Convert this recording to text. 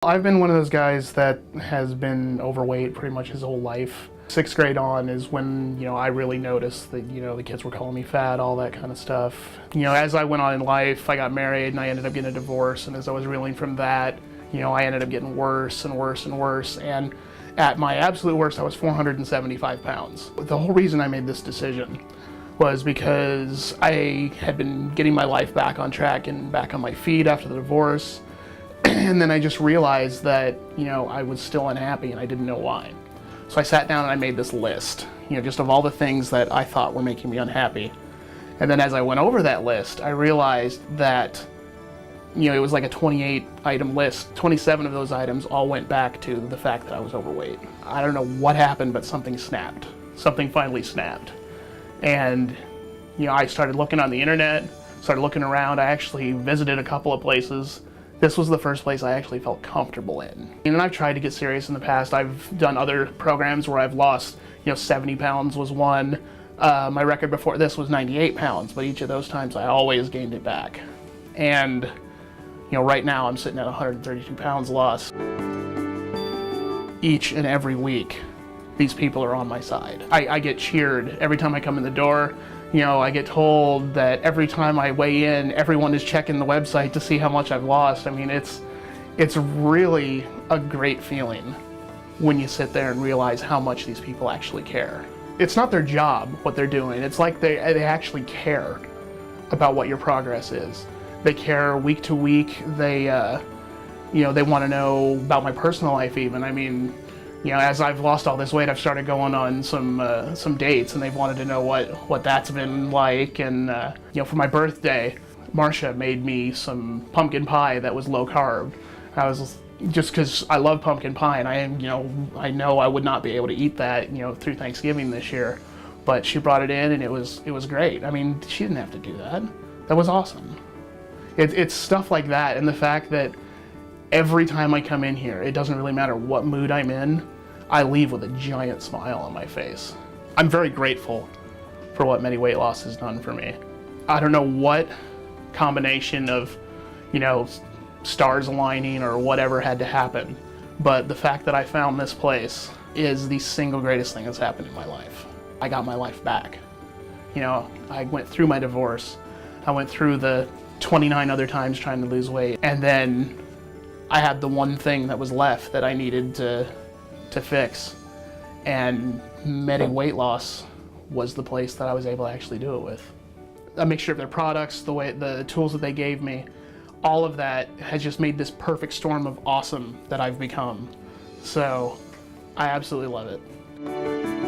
I've been one of those guys that has been overweight pretty much his whole life. 6th grade on is when, I really noticed that, the kids were calling me fat, all that kind of stuff. As I went on in life, I got married and I ended up getting a divorce, and as I was reeling from that, I ended up getting worse and worse and worse, and at my absolute worst, I was 475 pounds. The whole reason I made this decision was because I had been getting my life back on track and back on my feet after the divorce. And then I just realized that, I was still unhappy and I didn't know why. So I sat down and I made this list, just of all the things that I thought were making me unhappy. And then as I went over that list, I realized that, it was like a 28 item list. 27 of those items all went back to the fact that I was overweight. I don't know what happened, but something snapped. Something finally snapped. And, I started looking on the internet, started looking around. I actually visited a couple of places. This was the first place I actually felt comfortable in. And I've tried to get serious in the past. I've done other programs where I've lost, 70 pounds was one. My record before this was 98 pounds, but each of those times I always gained it back. And, right now I'm sitting at 132 pounds lost. Each and every week, these people are on my side. I get cheered every time I come in the door. I get told that every time I weigh in, everyone is checking the website to see how much I've lost. I mean, it's really a great feeling when you sit there and realize how much these people actually care. It's not their job, what they're doing. It's like they actually care about what your progress is. They care week to week. They want to know about my personal life even. I mean, as I've lost all this weight, I've started going on some dates, and they've wanted to know what that's been like. And for my birthday, Marcia made me some pumpkin pie that was low carb. I was just because I love pumpkin pie, and I know I would not be able to eat that through Thanksgiving this year, but she brought it in, and it was great. I mean, she didn't have to do that. That was awesome. It's stuff like that, and the fact that every time I come in here, it doesn't really matter what mood I'm in, I leave with a giant smile on my face. I'm very grateful for what MediWeightloss has done for me. I don't know what combination of, stars aligning or whatever had to happen, but the fact that I found this place is the single greatest thing that's happened in my life. I got my life back. I went through my divorce. I went through the 29 other times trying to lose weight, and then I had the one thing that was left that I needed to fix, and MediWeightloss was the place that I was able to actually do it with. A mixture of their products, the tools that they gave me, all of that has just made this perfect storm of awesome that I've become. So I absolutely love it.